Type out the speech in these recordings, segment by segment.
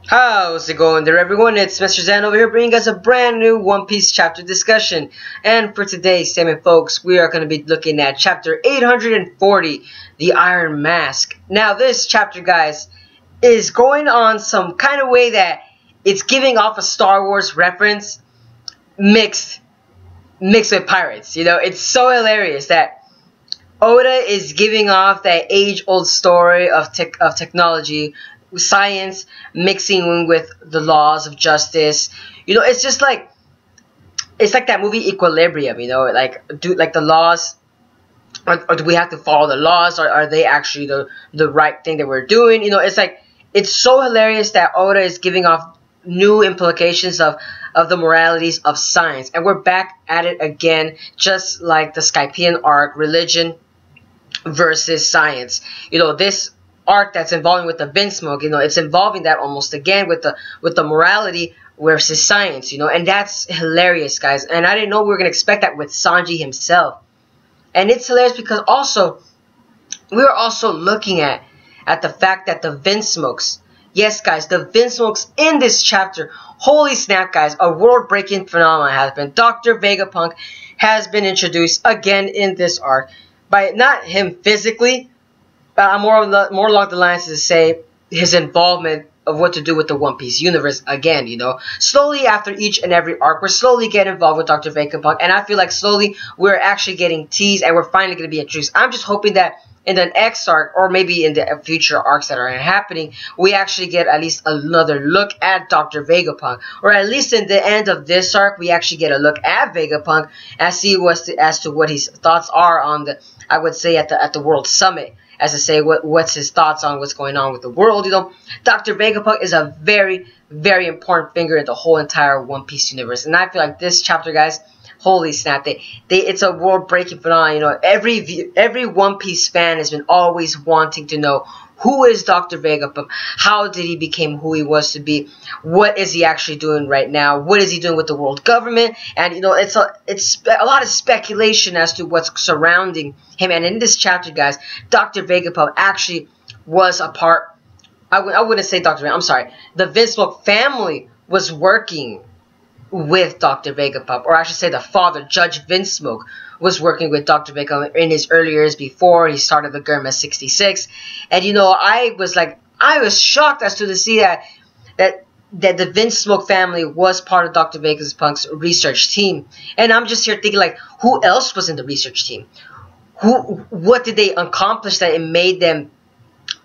How's it going there, everyone? It's Mr. Zan over here bringing us a brand new One Piece chapter discussion. And for today's segment, folks, we are going to be looking at chapter 840, The Iron Mask. Now, this chapter, guys, is going on some kind of way that it's giving off a Star Wars reference mixed with pirates. You know, it's so hilarious that Oda is giving off that age-old story of technology, science mixing with the laws of justice. You know, it's just like that movie Equilibrium. You know, like the laws, or do we have to follow the laws, or are they actually the right thing that we're doing? You know, it's so hilarious that Oda is giving off new implications of the moralities of science, and we're back at it again, just like the Skypian arc, religion versus science. You know, this arc that's involving with the Vinsmoke, you know, it's involving that almost again with the morality versus science, you know, and that's hilarious, guys. And I didn't know we were gonna expect that with Sanji himself. And it's hilarious because also we're also looking at the fact that the Vinsmokes, yes, guys, the Vinsmokes in this chapter, holy snap, guys, a world-breaking phenomenon has been. Dr. Vegapunk has been introduced again in this arc, by not him physically, but I'm more along the lines to say his involvement of what to do with the One Piece universe again, you know. Slowly after each and every arc, we're slowly getting involved with Dr. Vegapunk, and I feel like slowly we're actually getting teased and we're finally going to be introduced. I'm just hoping that in the next arc, or maybe in the future arcs that are happening, we actually get at least another look at Dr. Vegapunk. Or at least in the end of this arc, we actually get a look at Vegapunk and see as to what his thoughts are on the, I would say, at the World Summit. As to say, what's his thoughts on what's going on with the world. You know, Dr. Vegapunk is a very, very important figure in the whole entire One Piece universe. And I feel like this chapter, guys, holy snap, it's a world-breaking phenomenon. You know, every One Piece fan has been always wanting to know, who is Dr. Vegapunk? How did he become who he was to be? What is he actually doing right now? What is he doing with the world government? And you know, it's a lot of speculation as to what's surrounding him. And in this chapter, guys, Dr. Vegapunk actually was a part. I wouldn't say Dr. Vegapunk. I'm sorry. The Vinsmoke family was working with Dr. Vegapunk, or I should say the father, Judge Vinsmoke, was working with Dr. Vegapunk in his early years before he started the Germa 66. And you know, I was shocked as to see that the Vinsmoke family was part of Dr. Vegapunk's research team. And I'm just here thinking, like, who else was in the research team? What did they accomplish that it made them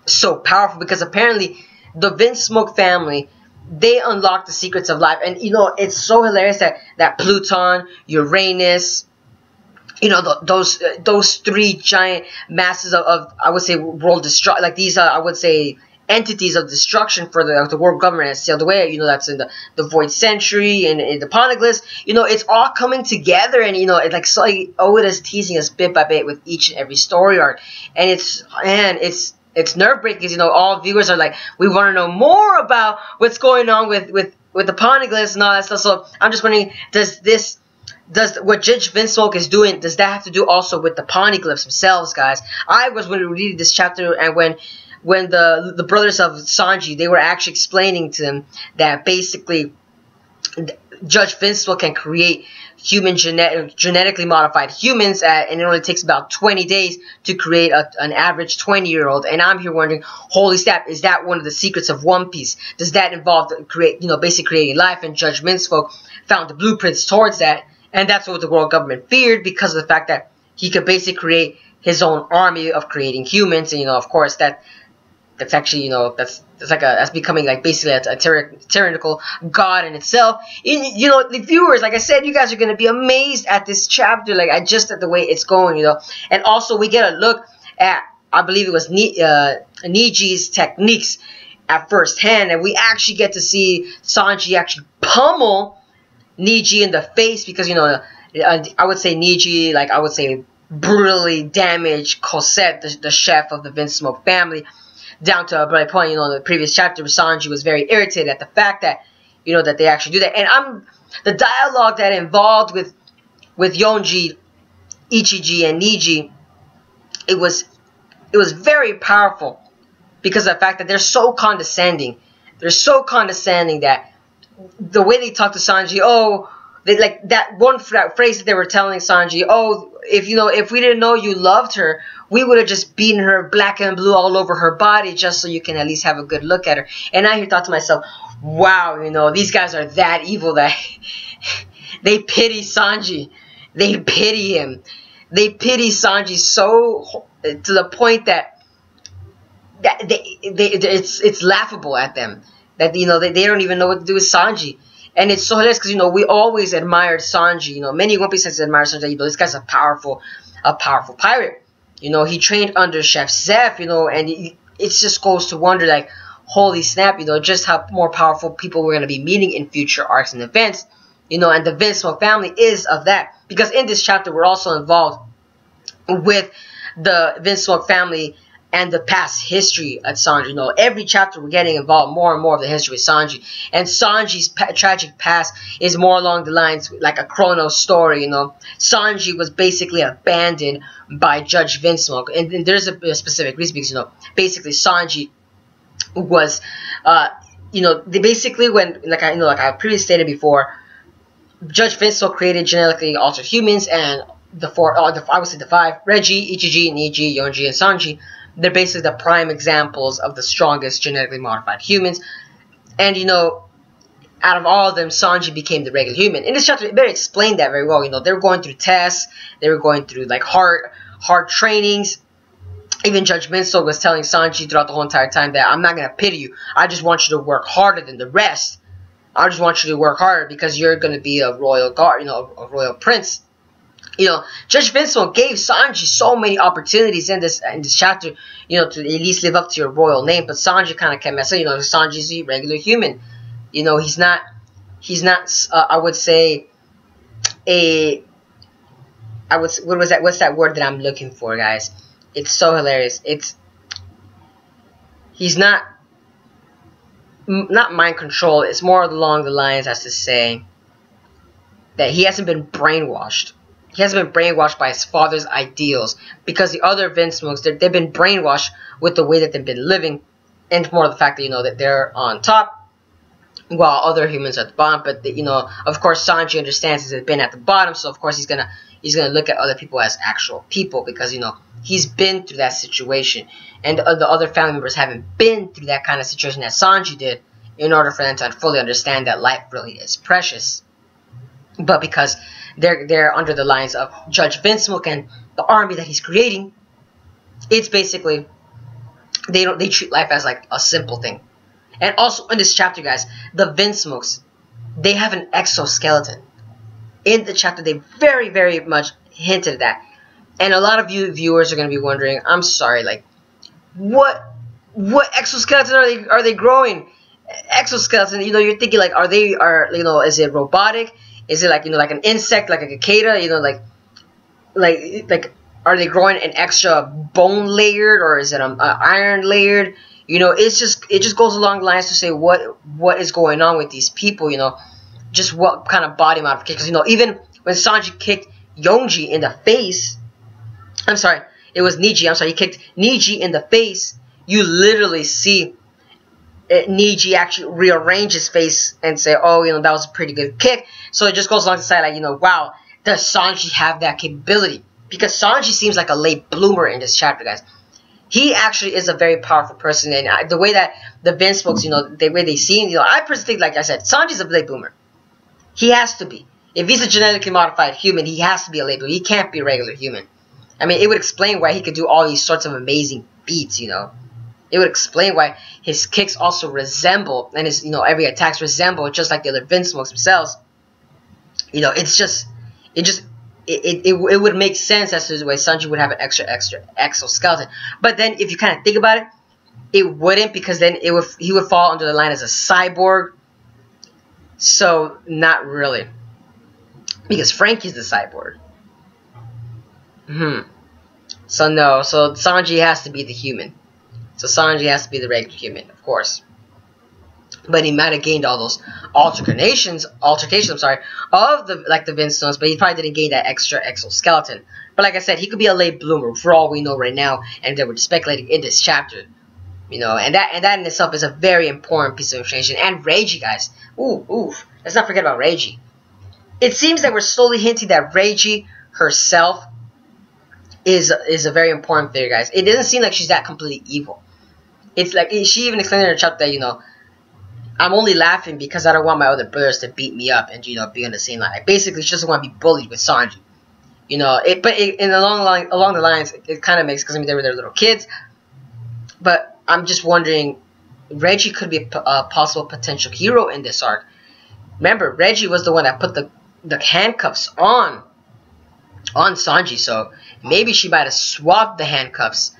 so powerful? Because apparently the Vinsmoke family, they unlocked the secrets of life. And you know, it's so hilarious that Pluton, Uranus, you know, those three giant masses of I would say world destruction, like these I would say entities of destruction for the world government has sailed away. You know, that's in the Void Century and in the Poneglyphs. You know, it's all coming together, and you know, it's like slowly Oda's teasing us bit by bit with each and every story arc, and it's nerve-breaking because, you know, all viewers are like, we want to know more about what's going on with the Poneglyphs and all that stuff. So I'm just wondering, does what Judge Vinsmoke is doing, does that have to do also with the Poneglyphs themselves, guys? I was when we read this chapter, and when the brothers of Sanji, they were actually explaining to them that basically Judge Vinsmoke can create genetically modified humans, and it only takes about 20 days to create an average 20-year-old. And I'm here wondering, holy snap, is that one of the secrets of One Piece? Does that involve basically creating life? And Judge Vinsmoke found the blueprints towards that, and that's what the world government feared, because of the fact that he could basically create his own army of creating humans. And you know, of course, that's actually, you know, that's becoming like basically a tyrannical god in itself. You know, the viewers, like I said, you guys are gonna be amazed at this chapter, like at the way it's going, you know. And also we get a look at, I believe it was Niji's techniques at first hand, and we actually get to see Sanji actually pummel Niji in the face, because, you know, I would say Niji, like I would say, brutally damaged Cosette, the chef of the Vinsmoke family, down to a point. You know, in the previous chapter, Sanji was very irritated at the fact that, you know, that they actually do that. And the dialogue that involved with Yonji, Ichiji, and Niji, it was very powerful, because of the fact that they're so condescending they're so condescending that the way they talk to Sanji, oh, they like that one phrase that they were telling Sanji, oh, if we didn't know you loved her, we would have just beaten her black and blue all over her body just so you can at least have a good look at her. And I thought to myself, wow, these guys are that evil that they pity Sanji. They pity him. They pity Sanji so to the point that it's laughable at them that they don't even know what to do with Sanji. And it's so hilarious because we always admired Sanji. Many One Piece fans admire Sanji. This guy's a powerful pirate. He trained under Chef Zeph. And it just goes to wonder, like, holy snap, just how more powerful people we're gonna be meeting in future arcs and events. And the Vinsmoke family is of that, because in this chapter we're also involved with the Vinsmoke family and the past history of Sanji. Every chapter we're getting involved more and more of the history of Sanji. And Sanji's tragic past is more along the lines like a Chronos story. Sanji was basically abandoned by Judge Vinsmoke. And there's a specific reason because, basically Sanji was, they basically when, like I previously stated before, Judge Vinsmoke created genetically altered humans, and the five, Reggie, Ichiji, Niji, Yonji, and Sanji. They're basically the prime examples of the strongest genetically modified humans. And, out of all of them, Sanji became the regular human. In this chapter, it better explain that very well. They were going through tests. They were going through, like, hard trainings. Even Judge Vinsmoke was telling Sanji throughout the whole entire time that I'm not going to pity you. I just want you to work harder than the rest. I just want you to work harder because you're going to be a royal guard, a royal prince. Judge Vinsmoke gave Sanji so many opportunities in this chapter, to at least live up to your royal name. But Sanji kind of kept messing. Sanji's a regular human. He's not. I would say what was that? What's that word that I'm looking for, guys? It's so hilarious. He's not mind control. It's more along the lines as to say that he hasn't been brainwashed. He hasn't been brainwashed by his father's ideals, because the other Vinsmokes, they've been brainwashed with the way that they've been living, and more of the fact that that they're on top while other humans are at the bottom. But of course, Sanji understands he's been at the bottom, so of course he's gonna look at other people as actual people, because he's been through that situation, and the other family members haven't been through that kind of situation that Sanji did, in order for them to fully understand that life really is precious. But because they're under the lines of Judge Vinsmoke and the army that he's creating, it's basically they treat life as like a simple thing. And also in this chapter, guys, the Vinsmokes, they have an exoskeleton. In the chapter, they very, very much hinted at that. And a lot of you viewers are going to be wondering, I'm sorry, like, what exoskeleton are they growing? Exoskeleton, you're thinking like, is it robotic? Is it like, like an insect, like a cicada? Like, are they growing an extra bone layered, or is it iron layered? It just goes along the lines to say what is going on with these people. Just what kind of body modification? Because even when Sanji kicked Yonji in the face, I'm sorry, it was Niji. I'm sorry, he kicked Niji in the face. You literally see Niji actually rearrange his face and say, oh, that was a pretty good kick. So it just goes along the side like, wow, does Sanji have that capability? Because Sanji seems like a late bloomer in this chapter, guys. He actually is a very powerful person, and the way that the Vinsmokes, the way they see him, I personally think, like I said, Sanji's a late bloomer. He has to be. If he's a genetically modified human, he has to be a late bloomer. He can't be a regular human. I mean, it would explain why he could do all these sorts of amazing feats, It would explain why his kicks also resemble, and his, every attacks resemble, just like the other Vinsmokes themselves. It would make sense as to the way Sanji would have an extra exoskeleton. But then, if you kind of think about it, it wouldn't, because then he would fall under the line as a cyborg. So, not really. Because Frankie's the cyborg. So, no. So, Sanji has to be the human. So, Sanji has to be the regular human, of course. But he might have gained all those altercations, of the Vinsmokes, but he probably didn't gain that extra exoskeleton. But like I said, he could be a late bloomer for all we know right now, and they were speculating in this chapter. You know, and that in itself is a very important piece of information. And Reiji, guys. Ooh. Let's not forget about Reiji. It seems that we're slowly hinting that Reiji herself is a very important figure, guys. It doesn't seem like she's that completely evil. It's like she even explained in her chapter that, you know, I'm only laughing because I don't want my other brothers to beat me up and, you know, be on the same line. Like, basically, she doesn't want to be bullied with Sanji. You know, along the lines, it kind of makes, because I mean, they were their little kids. But I'm just wondering, Reggie could be a possible potential hero in this arc. Remember, Reggie was the one that put the handcuffs on Sanji, so maybe she might have swapped the handcuffs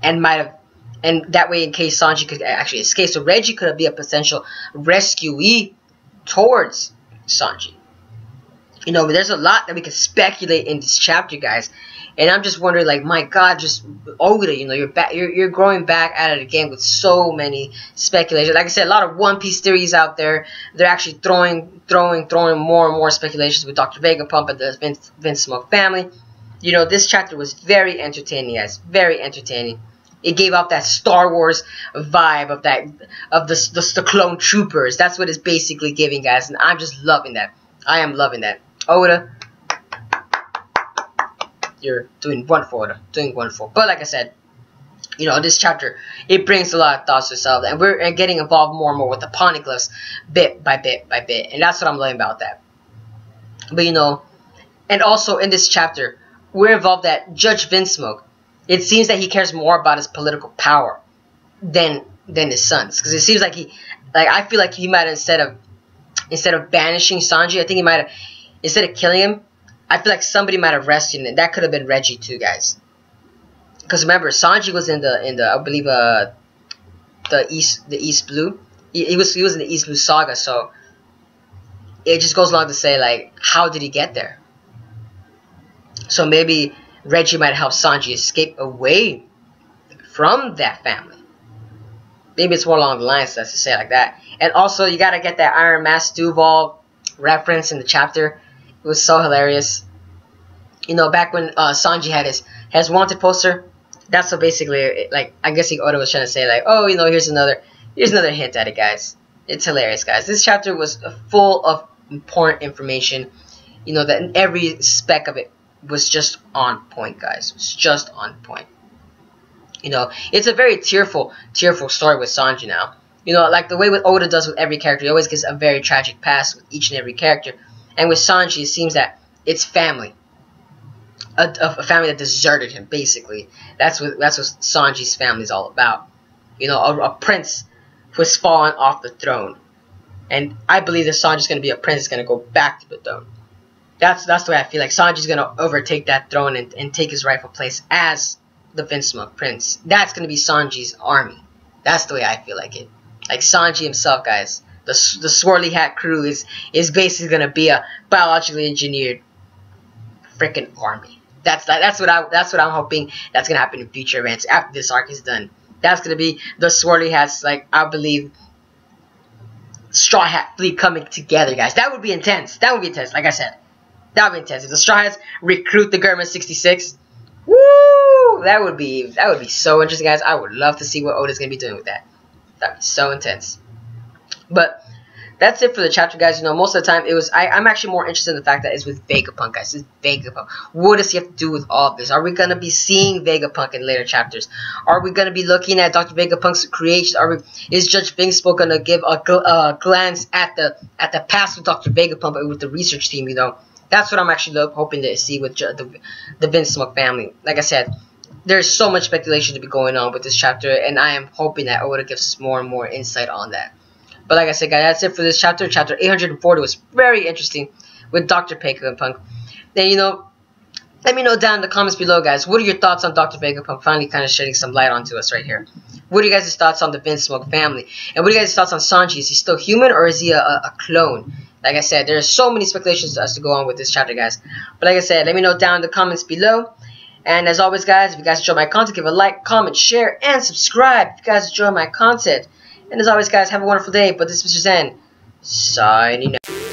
and that way, in case Sanji could actually escape. So Reggie could be a potential rescuee towards Sanji. You know, but there's a lot that we could speculate in this chapter, guys. And I'm just wondering, like, my God, just Oda, you know, you're growing back at it again with so many speculations. Like I said, a lot of One Piece theories out there. They're actually throwing more and more speculations with Dr. Vegapunk and the Vinsmokes family. You know, this chapter was very entertaining, guys. Very entertaining. It gave off that Star Wars vibe of the clone troopers. That's what it's basically giving, guys. And I'm just loving that. I am loving that. Oda, you're doing wonderful, Oda. Doing wonderful. But like I said, you know, this chapter, it brings a lot of thoughts to itself. And we're getting involved more and more with the poneglyphs bit by bit by bit. And that's what I'm loving about that. But, you know, and also in this chapter, we're involved that Judge Vinsmoke, it seems that he cares more about his political power than his sons. Because it seems like I feel like he might have, instead of banishing Sanji, I think he might have, instead of killing him, I feel like somebody might have rescued him. And that could have been Reggie too, guys. Because remember, Sanji was in the I believe the East Blue. He was in the East Blue Saga, so it just goes along to say, like, how did he get there? So maybe Reggie might help Sanji escape away from that family. Maybe it's more along the lines, let's just say it like that. And also, you gotta get that Iron Mask Duval reference in the chapter. It was so hilarious. You know, back when Sanji had his wanted poster, that's what basically, like, I guess Oda was trying to say, like, oh, you know, here's another hint at it, guys. It's hilarious, guys. This chapter was full of important information. You know, that every speck of it was just on point, guys. It was just on point. You know, it's a very tearful story with Sanji now. You know, like the way what Oda does with every character, he always gives a very tragic past with each and every character. And with Sanji, it seems that it's family. A family that deserted him, basically. That's what Sanji's family is all about. You know, a prince who has fallen off the throne. And I believe that Sanji's going to be a prince that's going to go back to the throne. That's the way I feel like Sanji's going to overtake that throne and take his rightful place as the Vinsmoke prince. That's going to be Sanji's army. That's the way I feel like it. Like Sanji himself, guys. The Swirly Hat crew is basically going to be a biologically engineered freaking army. That's what I'm hoping that's going to happen in future events after this arc is done. That's going to be the Swirly Hats, like, I believe, Straw Hat fleet coming together, guys. That would be intense. That would be intense, like I said. That would be intense. If the Straw Hats recruit the German 66, woo! That would be so interesting, guys. I would love to see what Oda's going to be doing with that. That would be so intense. But that's it for the chapter, guys. You know, most of the time it was I'm actually more interested in the fact that it's with Vegapunk, guys. It's Vegapunk. What does he have to do with all of this? Are we gonna be seeing Vegapunk in later chapters? Are we gonna be looking at Dr. Vegapunk's creation? Is Judge Vinsmoke gonna give a glance at the past with Dr. Vegapunk with the research team? You know, that's what I'm actually hoping to see with the Vinsmoke family. Like I said, there's so much speculation to be going on with this chapter, and I am hoping that Oda gives us more and more insight on that. But like I said, guys, that's it for this chapter. Chapter 840 was very interesting with Dr. Vegapunk. Then, you know, let me know down in the comments below, guys. What are your thoughts on Dr. Vegapunk finally kind of shedding some light onto us right here? What are you guys' thoughts on the Vinsmoke family? And what are you guys' thoughts on Sanji? Is he still human or is he a clone? Like I said, there's so many speculations as to go on with this chapter, guys. But like I said, let me know down in the comments below. And as always, guys, if you guys enjoy my content, give a like, comment, share, and subscribe if you guys enjoy my content. And as always, guys, have a wonderful day. But this is Mr. Zen, signing out.